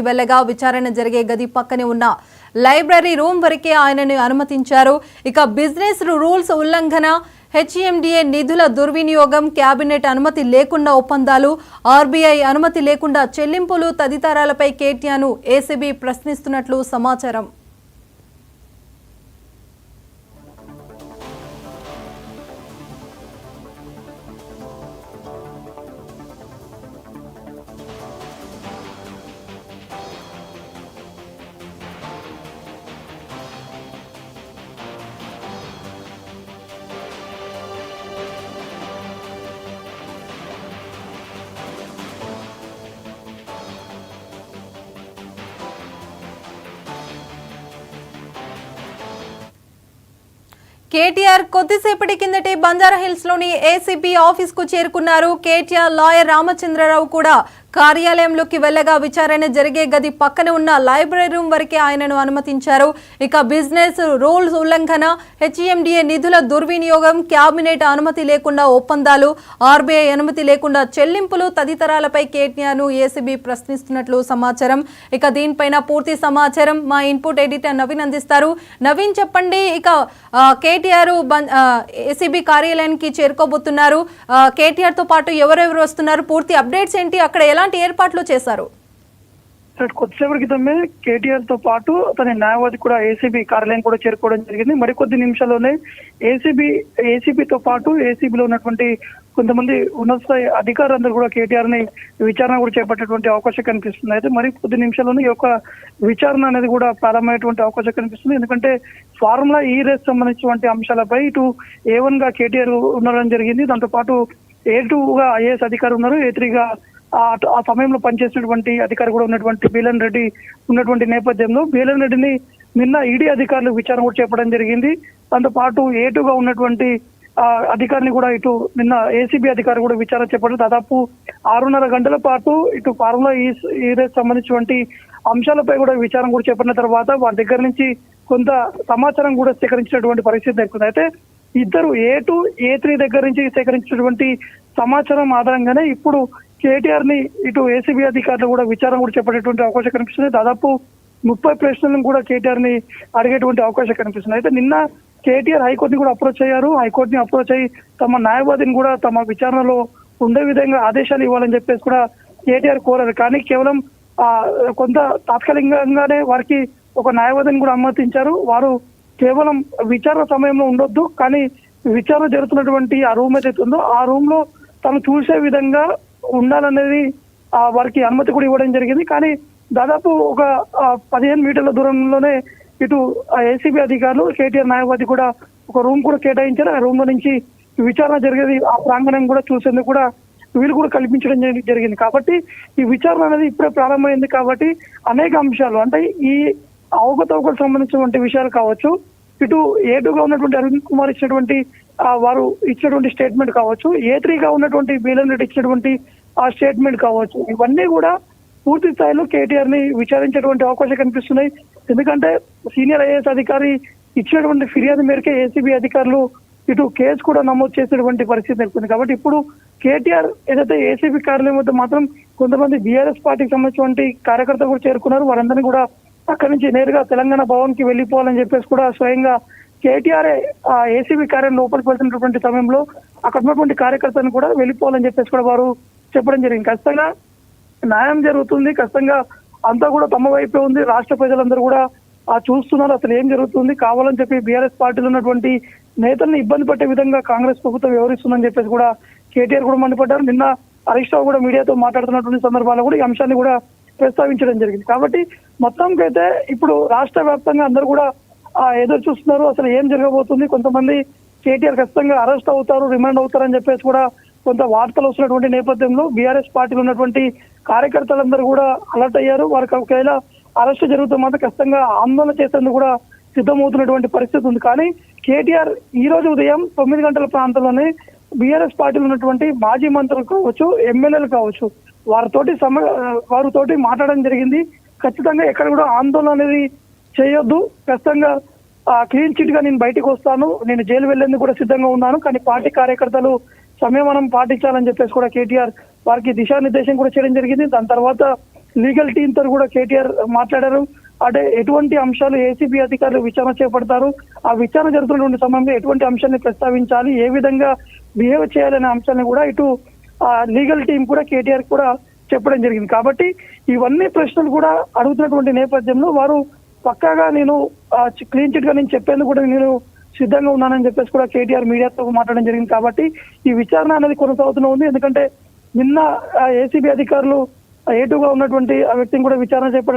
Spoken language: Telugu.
వెళ్ళగా విచారణ జరిగే గది పక్కనే ఉన్న లైబ్రరీ రూమ్ వరకే ఆయనను అనుమతించారు. ఇక బిజినెస్ రూల్స్ ఉల్లంఘన, హెచ్ఎండిఏ నిధుల దుర్వినియోగం, కేబినెట్ అనుమతి లేకుండా ఒప్పందాలు, ఆర్బీఐ అనుమతి లేకుండా చెల్లింపులు తదితరాలపై కేటీఆర్ను ఏసీబీ ప్రశ్నిస్తున్నట్లు సమాచారం. కేటీఆర్ కొద్దిసేపటి కిందటే బంజారాహిల్స్ లోని ఏసీబీ ఆఫీస్ కు చేరుకున్నారు. కేటీఆర్ లాయర్ రామచంద్రరావు కూడా కార్యాలయంలోకి వెళ్ళగా విచారణ జరిగే గది పక్కన ఉన్న లైబ్రరీ రూమ్ వరకే ఆయనను అనుమతించారు. ఇక బిజినెస్ రూల్స్ ఉల్లంఘన, హెచ్ఎండిఏ నిధుల దుర్వినియోగం, కేబినెట్ అనుమతి లేకుండా ఒప్పందాలు, ఆర్బీఐ అనుమతి లేకుండా చెల్లింపులు తదితరాలపై కేటీఆర్ను ఏసీబీ ప్రశ్నిస్తున్నట్లు సమాచారం. ఇక దీనిపైన పూర్తి సమాచారం మా ఇన్పుట్ ఎడిటర్ నవీన్ అందిస్తారు. నవీన్, చెప్పండి, ఇక కేటీఆర్ ఏసీబీ కార్యాలయానికి చేరుకోబోతున్నారు. కేటీఆర్ తో పాటు ఎవరెవరు వస్తున్నారు, పూర్తి అప్డేట్స్ ఏంటి, అక్కడ ఎలాంటి ఏర్పాట్లు చేశారు? కొద్దిసేపటి క్రితమే కేటీఆర్ తో పాటు తన న్యాయవాది కూడా ఏసీబీ కార్యాలయం కూడా చేరుకోవడం జరిగింది. మరికొద్ది నిమిషాల్లోనే ఏసీబీతో పాటు ఏసీబీలో ఉన్నటువంటి కొంతమంది ఉన్నత స్థాయి అధికారులందరూ కూడా కేటీఆర్ ని విచారణ కూడా చేపట్టేటువంటి అవకాశం కనిపిస్తుంది. అయితే మరి కొద్ది నిమిషాల్లోనే ఈ యొక్క విచారణ అనేది కూడా ప్రారంభమయ్యేటువంటి అవకాశం కనిపిస్తుంది. ఎందుకంటే ఫార్ములా ఈ రేస్ సంబంధించినటువంటి అంశాలపై ఇటు A1 గా కేటీఆర్ ఉండడం జరిగింది. దాంతో పాటు A2 గా ఐఏఎస్ అధికారి ఉన్నారు, A3 గా ఆ సమయంలో పనిచేసినటువంటి అధికారి కూడా ఉన్నటువంటి బీలన్ రెడ్డి ఉన్నటువంటి నేపథ్యంలో బీలన్ రెడ్డిని నిన్న ఈడీ అధికారులు విచారణ కూడా చేపట్టడం జరిగింది. దాంతో పాటు A2 గా ఉన్నటువంటి అధికారిని కూడా ఇటు నిన్న ఏసీబీ అధికారి కూడా విచారణ చేపట్టారు. దాదాపు 6.5 గంటల పాటు ఇటు ఫార్ములా ఈ రేస్ సంబంధించినటువంటి అంశాలపై కూడా విచారణ కూడా చేపట్టిన తర్వాత వారి దగ్గర నుంచి కొంత సమాచారం కూడా సేకరించినటువంటి పరిస్థితి నెలకొంది. అయితే ఇద్దరు A2, A3 దగ్గర నుంచి సేకరించినటువంటి సమాచారం ఆధారంగానే ఇప్పుడు కేటీఆర్ ని ఇటు ఏసీబీ అధికారులు కూడా విచారణ కూడా చేపట్టేటువంటి అవకాశం కనిపిస్తుంది. దాదాపు 30 ప్రశ్నలను కూడా కేటీఆర్ ని అడిగేటువంటి అవకాశం కనిపిస్తుంది. అయితే నిన్న కేటీఆర్ హైకోర్టుని కూడా అప్రోచ్ అయ్యారు. హైకోర్టుని అప్రోచ్ అయ్యి తమ న్యాయవాదిని కూడా తమ విచారణలో ఉండే విధంగా ఆదేశాలు ఇవ్వాలని చెప్పేసి కూడా కేటీఆర్ కోరారు. కానీ కేవలం కొంత తాత్కాలికంగానే వారికి ఒక న్యాయవాదిని కూడా అనుమతించారు. వారు కేవలం విచారణ సమయంలో ఉండొద్దు, కానీ విచారణ జరుగుతున్నటువంటి ఆ రూమ్ ఏదైతే ఉందో ఆ రూమ్ లో తను చూసే విధంగా ఉండాలనేది వారికి అనుమతి కూడా ఇవ్వడం జరిగింది. కానీ దాదాపు ఒక 15 మీటర్ల దూరంలోనే ఇటు ఏసీబీ అధికారులు కేటీఆర్ న్యాయవాది కూడా ఒక రూమ్ కూడా కేటాయించారు. ఆ రూమ్ లో నుంచి విచారణ జరిగేది ఆ ప్రాంగణం కూడా చూసేందుకు కూడా వీళ్ళు కూడా కల్పించడం జరిగింది. కాబట్టి ఈ విచారణ అనేది ఇప్పుడే ప్రారంభమైంది. కాబట్టి అనేక అంశాలు అంటే ఈ అవకతవకలకు సంబంధించినటువంటి విషయాలు కావచ్చు, ఇటు A2 గా ఉన్నటువంటి అరవింద్ కుమార్ ఇచ్చినటువంటి వారు ఇచ్చినటువంటి స్టేట్మెంట్ కావచ్చు, A3 గా ఉన్నటువంటి బీలన్ రెడ్డి ఇచ్చినటువంటి ఆ స్టేట్మెంట్ కావచ్చు, ఇవన్నీ కూడా పూర్తి స్థాయిలో కేటీఆర్ ని విచారించేటువంటి అవకాశం కనిపిస్తున్నాయి. ఎందుకంటే సీనియర్ ఐఏఎస్ అధికారి ఇచ్చినటువంటి ఫిర్యాదు మేరకే ఏసీబీ అధికారులు ఇటు కేసు కూడా నమోదు చేసినటువంటి పరిస్థితి నెలకొంది. కాబట్టి ఇప్పుడు కేటీఆర్ ఏదైతే ఏసీబీ కార్యాలయం వద్ద మాత్రం కొంతమంది బీఆర్ఎస్ పార్టీకి సంబంధించినటువంటి కార్యకర్తలు కూడా చేరుకున్నారు. వారందరినీ కూడా అక్కడి నుంచి నేరుగా తెలంగాణ భవన్ కి వెళ్లిపోవాలని చెప్పేసి కూడా స్వయంగా కేటీఆర్ ఏసీబీ కార్యాలయం లోపలికి వెళ్తున్నటువంటి సమయంలో అక్కడ ఉన్నటువంటి కార్యకర్తలను కూడా వెళ్లిపోవాలని చెప్పేసి కూడా వారు చెప్పడం జరిగింది. ఖచ్చితంగా న్యాయం జరుగుతుంది, ఖచ్చితంగా అంతా కూడా తమ వైపే ఉంది, రాష్ట్ర ప్రజలందరూ కూడా చూస్తున్నారు అసలు ఏం జరుగుతుంది, కావాలని చెప్పి బీఆర్ఎస్ పార్టీలో ఉన్నటువంటి నేతల్ని ఇబ్బంది పెట్టే విధంగా కాంగ్రెస్ ప్రభుత్వం వ్యవహరిస్తుందని చెప్పేసి కూడా కేటీఆర్ కూడా మండిపడ్డారు. నిన్న హరీష్ రావు కూడా మీడియాతో మాట్లాడుతున్నటువంటి సందర్భాల్లో కూడా ఈ అంశాన్ని కూడా ప్రస్తావించడం జరిగింది. కాబట్టి మొత్తంకైతే ఇప్పుడు రాష్ట్ర వ్యాప్తంగా అందరూ కూడా ఎదురు చూస్తున్నారు అసలు ఏం జరగబోతుంది. కొంతమంది కేటీఆర్ ఖచ్చితంగా అరెస్ట్ అవుతారు, రిమాండ్ అవుతారని చెప్పేసి కూడా కొంత వార్తలు వస్తున్నటువంటి నేపథ్యంలో బీఆర్ఎస్ పార్టీలో ఉన్నటువంటి కార్యకర్తలందరూ కూడా అలర్ట్ అయ్యారు. వారికి ఒకవేళ అరెస్ట్ జరుగుతూ మాత్రం ఖచ్చితంగా ఆందోళన చేసేందుకు కూడా సిద్ధమవుతున్నటువంటి పరిస్థితి ఉంది. కానీ కేటీఆర్ ఈ రోజు ఉదయం 9 గంటల ప్రాంతంలోనే బీఆర్ఎస్ పార్టీలో ఉన్నటువంటి మాజీ మంత్రులు కావచ్చు, ఎమ్మెల్యేలు కావచ్చు, వారితోటి మాట్లాడడం జరిగింది. ఖచ్చితంగా ఎక్కడ కూడా ఆందోళన అనేది చేయొద్దు, ఖచ్చితంగా క్లీన్ చిట్ గా నేను బయటకు వస్తాను, నేను జైలు వెళ్లేందుకు కూడా సిద్ధంగా ఉన్నాను, కానీ పార్టీ కార్యకర్తలు సంయమనం పాటించాలని చెప్పేసి కూడా కేటీఆర్ వారికి దిశానిర్దేశం కూడా చేయడం జరిగింది. దాని తర్వాత లీగల్ టీమ్ తో కూడా కేటీఆర్ మాట్లాడారు. అంటే ఎటువంటి అంశాలు ఏసీబీ అధికారులు విచారణ చేపడతారు, ఆ విచారణ జరుగుతున్నటువంటి సమయంలో ఎటువంటి అంశాన్ని ప్రస్తావించాలి, ఏ విధంగా బిహేవ్ చేయాలనే అంశాన్ని కూడా ఇటు లీగల్ టీం కూడా కేటీఆర్ కూడా చెప్పడం జరిగింది. కాబట్టి ఇవన్నీ ప్రశ్నలు కూడా అడుగుతున్నటువంటి నేపథ్యంలో వారు పక్కాగా నేను క్లీన్ చిట్ గా నేను చెప్పేందుకు కూడా నేను సిద్ధంగా ఉన్నానని చెప్పేసి కూడా కేటీఆర్ మీడియాతో మాట్లాడడం జరిగింది. కాబట్టి ఈ విచారణ అనేది కొనసాగుతూనే ఉంది. ఎందుకంటే నిన్న ఏసీబీ అధికారులు ఏటుగా ఉన్నటువంటి ఆ వ్యక్తిని కూడా విచారణ చేపట్టారు.